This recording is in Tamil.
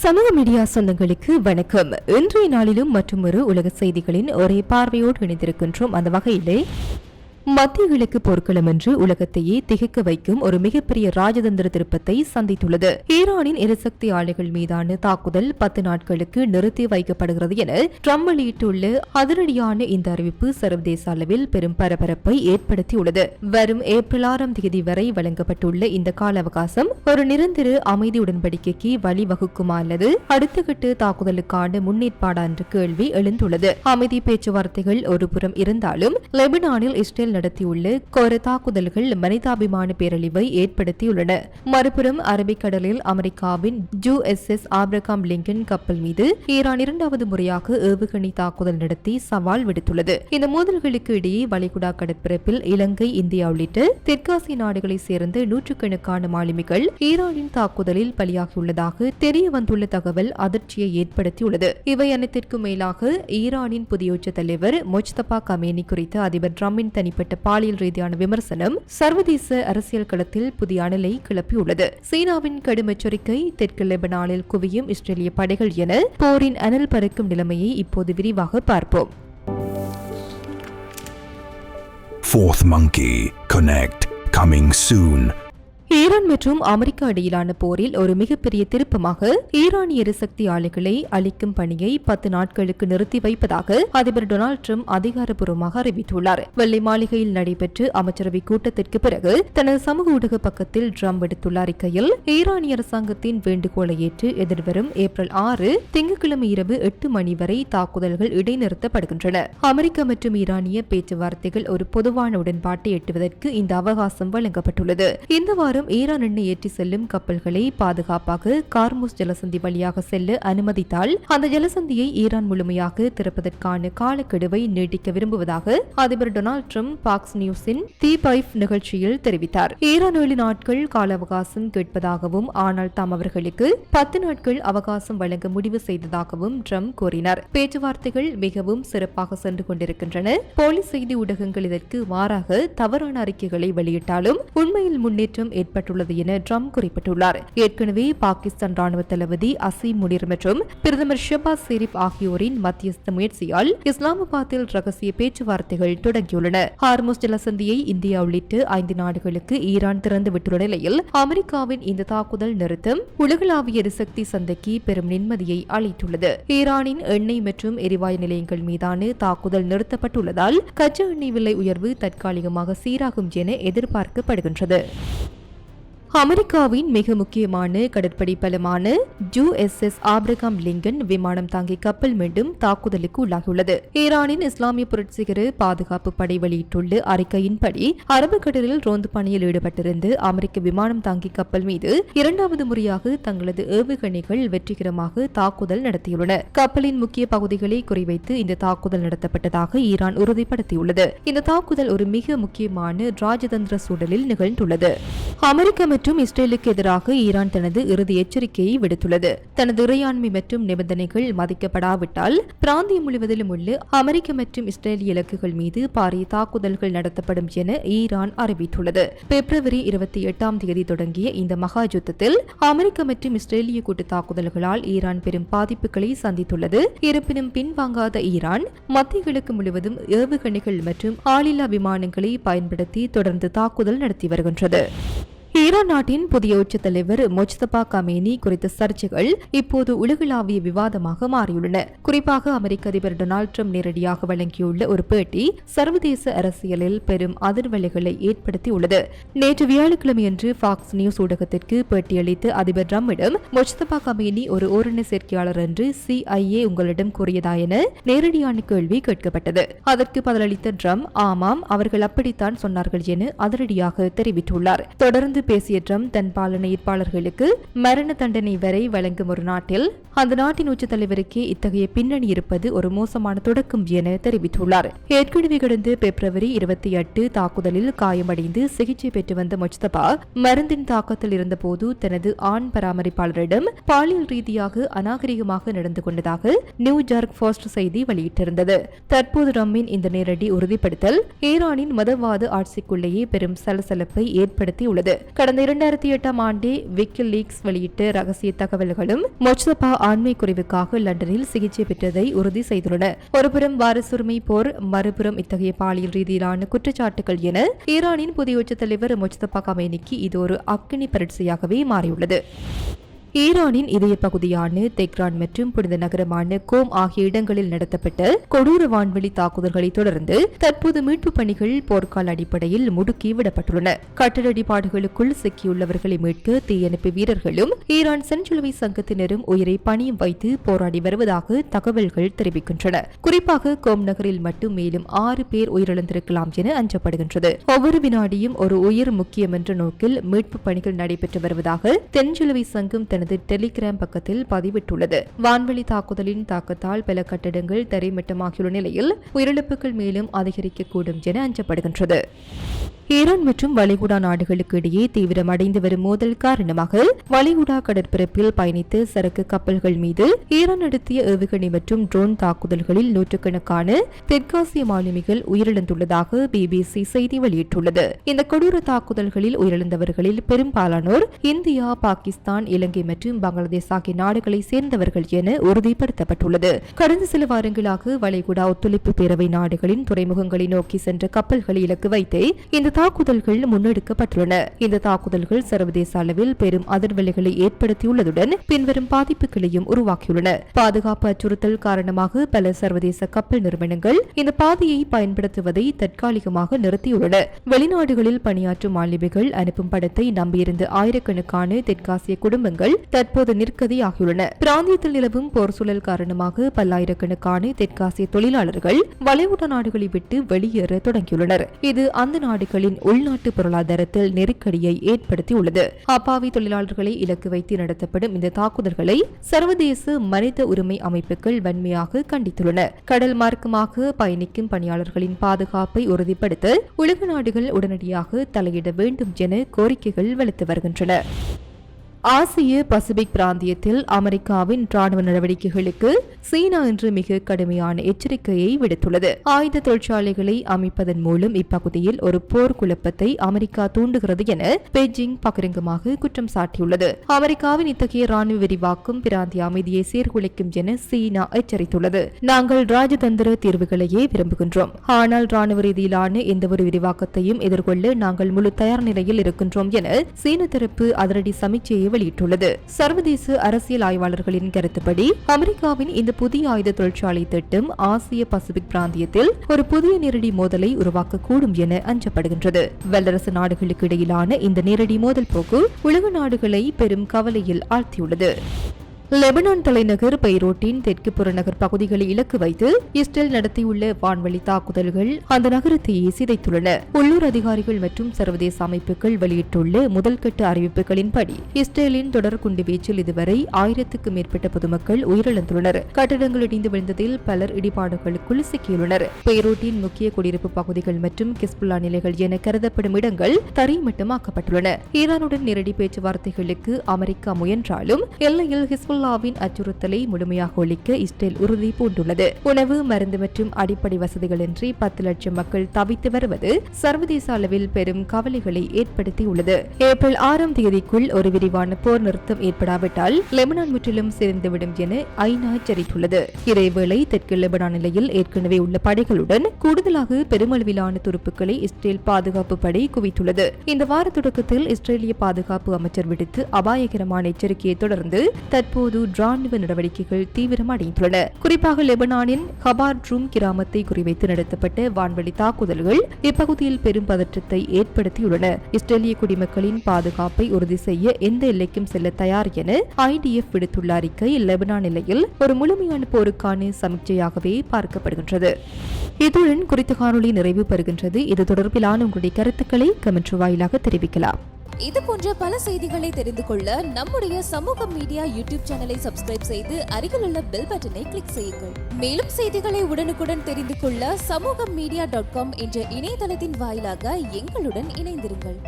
சமூக மீடியா சொந்தங்களுக்கு வணக்கம். இன்றைய நாளிலும் மற்றொரு உலக செய்திகளின் ஒரே பார்வையோடு இணைந்திருக்கின்றோம். அந்த வகையிலே மத்திய கிழக்கு போர்க்களம் என்று உலகத்தையே திகைக்க வைக்கும் ஒரு மிகப்பெரிய ராஜதந்திர திருப்பத்தை சந்தித்துள்ளது. ஈரானின் எரிசக்தி ஆலைகள் மீதான தாக்குதல் 10 நாட்களுக்கு நிறுத்தி வைக்கப்படுகிறது என ட்ரம்ப் வெளியிட்டுள்ள அதிரடியான இந்த அறிவிப்பு சர்வதேச அளவில் பெரும் பரபரப்பை ஏற்படுத்தியுள்ளது. வரும் ஏப்ரல் 6ஆம் தேதி வரை வழங்கப்பட்டுள்ள இந்த கால அவகாசம் ஒரு நிரந்தர அமைதி உடன்படிக்கைக்கு வழிவகுக்குமா அல்லது அடுத்த கட்ட தாக்குதலுக்கான முன்னேற்பாடா என்ற கேள்வி எழுந்துள்ளது. அமைதி பேச்சுவார்த்தைகள் ஒருபுறம் இருந்தாலும் லெபனானில் இஸ்ரேல் நடத்தியுள்ள கோர தாக்குதல்கள் மனிதாபிமான பேரழிவை ஏற்படுத்தியுள்ளன. மறுபுறம் அரபிக்கடலில் அமெரிக்காவின் USS ஆப்ரகாம் லிங்கன் கப்பல் மீது ஈரான் இரண்டாவது முறையாக ஏவுகணை தாக்குதல் நடத்தி சவால் விடுத்துள்ளது. இந்த மோதல்களுக்கு இடையே வளைகுடா கடற்பரப்பில் இலங்கை, இந்தியா உள்ளிட்ட தெற்காசிய நாடுகளை சேர்ந்த நூற்றுக்கணக்கான மாலுமிகள் ஈரானின் தாக்குதலில் பலியாகியுள்ளதாக தெரிய வந்துள்ள தகவல் அதிர்ச்சியை ஏற்படுத்தியுள்ளது. இவை அனைத்திற்கும் மேலாக ஈரானின் புதிய உச்ச தலைவர் முஜ்தபா கமேனி குறித்த அதிபர் ட்ரம்பின் தனிப்பட்ட பாலியல் ரீதியான விமர்சனம் சர்வதேச அரசியல் களத்தில் புதிய அனலை கிளப்பியுள்ளது. சீனாவின் கடும் எச்சரிக்கை, தெற்கு லெபனானில் குவியும் இஸ்ரேலிய படைகள் என போரின் அனல் பறக்கும் நிலைமையை இப்போது விரிவாக பார்ப்போம். Fourth Monkey Connect coming soon. Iran மற்றும் அமெரிக்கா இடையிலான போரில் ஒரு மிகப்பெரிய திருப்பமாக ஈரானிய எரிசக்தி ஆலைகளை அளிக்கும் பணியை 10 நாட்களுக்கு நிறுத்தி வைப்பதாக அதிபர் டொனால்டு ட்ரம்ப் அதிகாரப்பூர்வமாக அறிவித்துள்ளார். வெள்ளை மாளிகையில் நடைபெற்ற அமைச்சரவை கூட்டத்திற்கு பிறகு தனது சமூக ஊடக பக்கத்தில் ட்ரம்ப் விடுத்துள்ள அறிக்கையில் ஈரானிய அரசாங்கத்தின் வேண்டுகோளை ஏற்று எதிர்வரும் ஏப்ரல் 6 திங்கட்கிழமை இரவு 8 மணி வரை தாக்குதல்கள் இடைநிறுத்தப்படுகின்றன. அமெரிக்கா மற்றும் ஈரானிய பேச்சுவார்த்தைகள் ஒரு பொதுவான உடன்பாட்டை எட்டுவதற்கு இந்த அவகாசம் வழங்கப்பட்டுள்ளது. இந்த வாரம் ஈரான் எண்ணெய் ஏற்றி செல்லும் கப்பல்களை பாதுகாப்பாக கார்முஸ் ஜலசந்தி வழியாக செல்ல அனுமதித்தால் அந்த ஜலசந்தியை ஈரான் முழுமையாக திறப்பதற்கான காலக்கெடுவை நீட்டிக்க விரும்புவதாக அதிபர் டொனால்டு ட்ரம்ப் பாக்ஸ் நியூஸின் தி பைஃப் நிகழ்ச்சியில் தெரிவித்தார். ஈரான் 7 நாட்கள் கால அவகாசம் கேட்பதாகவும் ஆனால் தாம் அவர்களுக்கு 10 நாட்கள் அவகாசம் வழங்க முடிவு செய்ததாகவும் ட்ரம்ப் கூறினார். பேச்சுவார்த்தைகள் மிகவும் சிறப்பாக சென்று கொண்டிருக்கின்றன. போலி செய்தி ஊடகங்கள் இதற்கு மாறாக தவறான அறிக்கைகளை வெளியிட்டாலும் உண்மையில் முன்னேற்றம் ஏற்பட்டுள்ளது என ட்ரம்ப் குறிப்பிட்டுள்ளார். ஏற்கனவே பாகிஸ்தான் ராணுவ தளபதி அசீம் முனீர் மற்றும் பிரதமர் ஷெபாஸ் ஷெரீப் ஆகியோரின் மத்தியஸ்த முயற்சியால் இஸ்லாமாபாத்தில் ரகசிய பேச்சுவார்த்தைகள் தொடங்கியுள்ளன. ஹார்முஸ் ஜலசந்தியை இந்தியா உள்ளிட்ட 5 நாடுகளுக்கு ஈரான் திறந்து விட்டுள்ள நிலையில் அமெரிக்காவின் இந்த தாக்குதல் நிறுத்தம் உலகளாவிய எரிசக்தி சந்தைக்கு பெரும் நிம்மதியை அளித்துள்ளது. ஈரானின் எண்ணெய் மற்றும் எரிவாயு நிலையங்கள் மீதான தாக்குதல் நிறுத்தப்பட்டுள்ளதால் கச்சா எண்ணெய் விலை உயர்வு தற்காலிகமாக சீராகும் என எதிர்பார்க்கப்படுகின்றது. அமெரிக்காவின் மிக முக்கியமான கடற்படை பலமான USS ஆப்ரகாம் லிங்கன் விமானம் தாங்கி கப்பல் மீண்டும் தாக்குதலுக்கு உள்ளாகியுள்ளது. ஈரானின் இஸ்லாமிய புரட்சிகர பாதுகாப்பு படை வெளியிட்டுள்ள அறிக்கையின்படி அரபுக்கடலில் ரோந்து பணியில் ஈடுபட்டிருந்த அமெரிக்க விமானம் தாங்கி கப்பல் மீது இரண்டாவது முறையாக தங்களது ஏவுகணைகள் வெற்றிகரமாக தாக்குதல் நடத்தியுள்ளன. கப்பலின் முக்கிய பகுதிகளை குறிவைத்து இந்த தாக்குதல் நடத்தப்பட்டதாக ஈரான் உறுதிப்படுத்தியுள்ளது. இந்த தாக்குதல் ஒரு மிக முக்கியமான ராஜதந்திர சூழலில் நிகழ்ந்துள்ளது. அமெரிக்க மற்றும் இஸ்ரேலுக்கு எதிராக ஈரான் தனது இறுதி எச்சரிக்கையை விடுத்துள்ளது. தனது இறையாண்மை மற்றும் நிபந்தனைகள் மதிக்கப்படாவிட்டால் பிராந்தியம் முழுவதிலும் உள்ள அமெரிக்க மற்றும் இஸ்ரேலிய இலக்குகள் மீது பாரிய தாக்குதல்கள் நடத்தப்படும் என ஈரான் அறிவித்துள்ளது. பிப்ரவரி 28ஆம் தேதி தொடங்கிய இந்த மகா யுத்தத்தில் அமெரிக்க மற்றும் இஸ்ரேலிய கூட்டு தாக்குதல்களால் ஈரான் பெரும் பாதிப்புகளை சந்தித்துள்ளது. இருப்பினும் பின்வாங்காத ஈரான் மத்திய கிழக்கு முழுவதும் ஏவுகணைகள் மற்றும் ஆளில்லா விமானங்களை பயன்படுத்தி தொடர்ந்து தாக்குதல் நடத்தி வருகின்றது. ஈரான் நாட்டின் புதிய உச்ச தலைவர் முஜ்தபா கமேனி குறித்த சர்ச்சைகள் இப்போது உலகளாவிய விவாதமாக மாறியுள்ளன. குறிப்பாக அமெரிக்க அதிபர் டொனால்டு ட்ரம்ப் நேரடியாக வழங்கியுள்ள ஒரு பேட்டி சர்வதேச அரசியலில் பெரும் அதிர்வலைகளை ஏற்படுத்தியுள்ளது. நேற்று வியாழக்கிழமையன்று பாக்ஸ் நியூஸ் ஊடகத்திற்கு பேட்டியளித்த அதிபர் ட்ரம்பிடம் முஜ்தபா கமேனி ஒரு ஓரண சேர்க்கையாளர் என்று CIA உங்களிடம் கூறியதா என நேரடியான கேள்வி கேட்கப்பட்டது. அதற்கு பதிலளித்த ட்ரம்ப் ஆமாம், அவர்கள் அப்படித்தான் சொன்னார்கள் என அதிரடியாக தெரிவித்துள்ளார். தொடர்ந்து பேசிய ட்ரம்ப் தன் பாலனை ஏற்பாளர்களுக்கு மரண தண்டனை வரை வழங்கும் ஒரு நாட்டில் அந்த நாட்டின் உச்ச தலைவருக்கே இத்தகைய பின்னணி இருப்பது ஒரு மோசமான தொடக்கம் என தெரிவித்துள்ளார். ஏற்கனவே கடந்த பிப்ரவரி 28 தாக்குதலில் காயமடைந்து சிகிச்சை பெற்று வந்த முஜ்தபா மருந்தின் தாக்கத்தில் இருந்தபோது தனது ஆண் பராமரிப்பாளரிடம் பாலியல் ரீதியாக அநாகரிகமாக நடந்து கொண்டதாக நியூயார்க் போஸ்ட் செய்தி வெளியிட்டிருந்தது. தற்போது ட்ரம்பின் இந்த நேரடி உறுதிப்படுத்தல் ஈரானின் மதவாத ஆட்சிக்குள்ளேயே பெரும் சலசலப்பை ஏற்படுத்தியுள்ளது. கடந்த 2008ஆம் ஆண்டே விக்கிலீக்ஸ் வெளியிட்ட ரகசிய தகவல்களும் மொச்சதப்பா ஆண்மை குறைவுக்காக லண்டனில் சிகிச்சை பெற்றதை உறுதி செய்துள்ளன. ஒருபுறம் வாரிசுரிமை போர், மறுபுறம் இத்தகைய பாலியல் ரீதியிலான குற்றச்சாட்டுகள் என ஈரானின் புதிய உச்ச தலைவர் மொச்சதப்பா கமேனிக்கு இது ஒரு அக்னி பரீட்சையாகவே மாறியுள்ளது. ஈரானின் இதய பகுதியான தெஹ்ரான் மற்றும் புனித நகரமான கோம் ஆகிய இடங்களில் நடத்தப்பட்ட கொடூர வான்வெளி தாக்குதல்களை தொடர்ந்து தற்போது மீட்பு பணிகள் போர்க்கால அடிப்படையில் முடுக்கி விடப்பட்டுள்ளன. கட்டட இடிபாடுகளுக்குள் சிக்கியுள்ளவர்களை மீட்க தீயணைப்பு வீரர்களும் ஈரான் செஞ்சிலுவை சங்கத்தினரும் உயிரை பணியும் வைத்து போராடி வருவதாக தகவல்கள் தெரிவிக்கின்றன. குறிப்பாக கோம் நகரில் மட்டும் மேலும் 6 பேர் உயிரிழந்திருக்கலாம் என அஞ்சப்படுகின்றது. ஒவ்வொரு வினாடியும் ஒரு உயிர் முக்கியம் என்ற நோக்கில் மீட்பு பணிகள் நடைபெற்று வருவதாக தென்சிலுவை சங்கம் தனது டெலிகிராம் பக்கத்தில் பதிவிட்டுள்ளது. வான்வெளி தாக்குதலின் தாக்கத்தால் பல கட்டடங்கள் தரைமட்டமாகியுள்ள நிலையில் உயிரிழப்புகள் மேலும் அதிகரிக்கக்கூடும் என அஞ்சப்படுகின்றது. ஈரான் மற்றும் வளைகுடா நாடுகளுக்கு இடையே தீவிரமடைந்து வரும் மோதல் காரணமாக வளைகுடா கடற்பரப்பில் பயணித்த சரக்கு கப்பல்கள் மீது ஈரான் நடத்திய ஏவுகணை மற்றும் ட்ரோன் தாக்குதல்களில் நூற்றுக்கணக்கான தெற்காசிய மாலுமிகள் உயிரிழந்துள்ளதாக BBC செய்தி வெளியிட்டுள்ளது. இந்த கொடூர தாக்குதல்களில் உயிரிழந்தவர்களில் பெரும்பாலானோர் இந்தியா, பாகிஸ்தான், இலங்கை மற்றும் பங்களாதேஷ் ஆகிய நாடுகளை சேர்ந்தவர்கள் என உறுதிப்படுத்தப்பட்டுள்ளது. கடந்த சில வாரங்களாக வளைகுடா ஒத்துழைப்பு பேரவை நாடுகளின் துறைமுகங்களை நோக்கி சென்ற கப்பல்களை இலக்கு வைத்தே இந்த தாக்குதல்கள் முன்னெடுக்கப்பட்டுள்ளன. இந்த தாக்குதல்கள் சர்வதேச அளவில் பெரும் அதிர்வலைகளை ஏற்படுத்தியுள்ளதுடன் பின்வரும் பாதிப்புகளையும் உருவாக்கியுள்ளன. பாதுகாப்பு அச்சுறுத்தல் காரணமாக பல சர்வதேச கப்பல் நிறுவனங்கள் இந்த பாதையை பயன்படுத்துவதை தற்காலிகமாக நிறுத்தியுள்ளன. வெளிநாடுகளில் பணியாற்றும் மாலுமிகள் அனுப்பும் படத்தை நம்பியிருந்த ஆயிரக்கணக்கான தெற்காசிய குடும்பங்கள் தற்போது நிற்கதியாகியுள்ளன. பிராந்தியத்தில் நிலவும் போர் சூழல் காரணமாக பல்லாயிரக்கணக்கான தெற்காசிய தொழிலாளர்கள் வளைகுடா நாடுகளை விட்டு வெளியேற தொடங்கியுள்ளனர். இது அந்த நாடுகளின் உள்நாட்டு பொருளாதாரத்தில் நெருக்கடியை ஏற்படுத்தியுள்ளது. அப்பாவி தொழிலாளர்களை இலக்கு வைத்து நடத்தப்படும் இந்த தாக்குதல்களை சர்வதேச மனித உரிமை அமைப்புகள் வன்மையாக கண்டித்துள்ளன. கடல் மார்க்கமாக பயணிக்கும் பணியாளர்களின் பாதுகாப்பை உறுதிப்படுத்த உலக நாடுகள் உடனடியாக தலையிட வேண்டும் என கோரிக்கைகள் வலுத்து வருகின்றன. ஆசிய பசிபிக் பிராந்தியத்தில் அமெரிக்காவின் ராணுவ நடவடிக்கைகளுக்கு சீனா இன்று மிக கடுமையான எச்சரிக்கையை விடுத்துள்ளது. ஆயுத தொழிற்சாலைகளை அமைப்பதன் மூலம் இப்பகுதியில் ஒரு போர் குழப்பத்தை அமெரிக்கா தூண்டுகிறது என பெய்ஜிங் பகிரங்கமாக குற்றம் சாட்டியுள்ளது. அமெரிக்காவின் இத்தகைய ராணுவ விரிவாக்கம் பிராந்திய அமைதியை சீர்குலைக்கும் என சீனா எச்சரித்துள்ளது. நாங்கள் ராஜதந்திர தீர்வுகளையே விரும்புகின்றோம், ஆனால் ராணுவ ரீதியிலான எந்தவொரு விரிவாக்கத்தையும் எதிர்கொள்ள நாங்கள் முழு தயார் நிலையில் இருக்கின்றோம் என சீன தரப்பு அதிரடி சமீட்சையை வெளியிட்டுள்ளது. சர்வதேச அரசியல் ஆய்வாளர்களின் கருத்துப்படி அமெரிக்காவின் இந்த புதிய ஆயுத தொழிற்சாலை திட்டம் ஆசிய பசிபிக் பிராந்தியத்தில் ஒரு புதிய நேரடி மோதலை உருவாக்கக்கூடும் என அஞ்சப்படுகின்றது. வல்லரசு நாடுகளுக்கு இடையிலான இந்த நேரடி மோதல் போக்கு உலக நாடுகளை பெரும் கவலையில் ஆழ்த்தியுள்ளது. லெபனான் தலைநகர் பெய்ரூட்டின் தெற்கு புறநகர் பகுதிகளை இலக்கு வைத்து இஸ்ரேல் நடத்தியுள்ள வான்வெளி தாக்குதல்கள் அந்த நகரத்தையே சிதைத்துள்ளன. உள்ளூர் அதிகாரிகள் மற்றும் சர்வதேச அமைப்புகள் வெளியிட்டுள்ள முதல்கட்ட அறிவிப்புகளின்படி இஸ்ரேலின் தொடர் குண்டுவீச்சில் இதுவரை 1000க்கும் மேற்பட்ட பொதுமக்கள் உயிரிழந்துள்ளனர். கட்டடங்கள் இடிந்து விழுந்ததில் பலர் இடிபாடுகளுக்குள் சிக்கியுள்ளனர். பெய்ரூட்டின் முக்கிய குடியிருப்பு பகுதிகள் மற்றும் கிஸ்புல்லா நிலைகள் என கருதப்படும் இடங்கள் தரைமட்டமாக்கப்பட்டுள்ளன. ஈரானுடன் நேரடி பேச்சுவார்த்தைகளுக்கு அமெரிக்கா முயன்றாலும் எல்லையில் ஹிஸ்புல்லாவின் அச்சுறுத்தலை முழுமையாக ஒழிக்க இஸ்ரேல் உறுதி பூண்டுள்ளது. உணவு, மருந்து மற்றும் அடிப்படை வசதிகளின்றி 10 லட்சம் மக்கள் தவித்து வருவது சர்வதேச அளவில் பெரும் கவலைகளை ஏற்படுத்தியுள்ளது. ஏப்ரல் 6ஆம் தேதிக்குள் ஒரு விரிவான போர் நிறுத்தம் ஏற்படாவிட்டால் லெபனான் முற்றிலும் சிதைந்துவிடும் என ஐநா எச்சரித்துள்ளது. இதேவேளை தெற்கு லெபனான் நிலையில் ஏற்கனவே உள்ள படைகளுடன் கூடுதலாக பெருமளவிலான துருப்புக்களை இஸ்ரேல் பாதுகாப்பு படை குவித்துள்ளது. இந்த வார தொடக்கத்தில் இஸ்ரேலிய பாதுகாப்பு அமைச்சர் விடுத்து அபாயகரமான எச்சரிக்கையை தொடர்ந்து தற்போது ராணுவ நடவடிக்கைகள் தீவிரமடைந்துள்ளன. குறிப்பாக லெபனானின் ஹபார்ட்ரூம் கிராமத்தை குறிவைத்து நடத்தப்பட்ட வான்வெளி தாக்குதல்கள் இப்பகுதியில் பெரும் பதற்றத்தை ஏற்படுத்தியுள்ளன. இஸ்ரேலிய குடிமக்களின் பாதுகாப்பை உறுதி செய்ய எந்த எல்லைக்கும் செல்ல தயார் என IDF விடுத்துள்ள அறிக்கை லெபனான் நிலையில் ஒரு முழுமையான போருக்கான சமீட்சையாகவே பார்க்கப்படுகின்றது. இத்துடன் குறித்த காணொலி நிறைவு பெறுகின்றது. இது தொடர்பிலான உங்களுடைய கருத்துக்களை கமெண்ட் வாயிலாக தெரிவிக்கலாம். இது போன்ற பல செய்திகளை தெரிந்து கொள்ள நம்முடைய சமூக மீடியா யூடியூப் சேனலை சப்ஸ்கிரைப் செய்து அருகிலுள்ள பெல் பட்டனை கிளிக் செய்யுங்கள். மேலும் செய்திகளை உடனுக்குடன் தெரிந்து கொள்ள சமூகமீடியா.com என்ற இணையதளத்தின் வாயிலாக எங்களுடன் இணைந்திருங்கள்.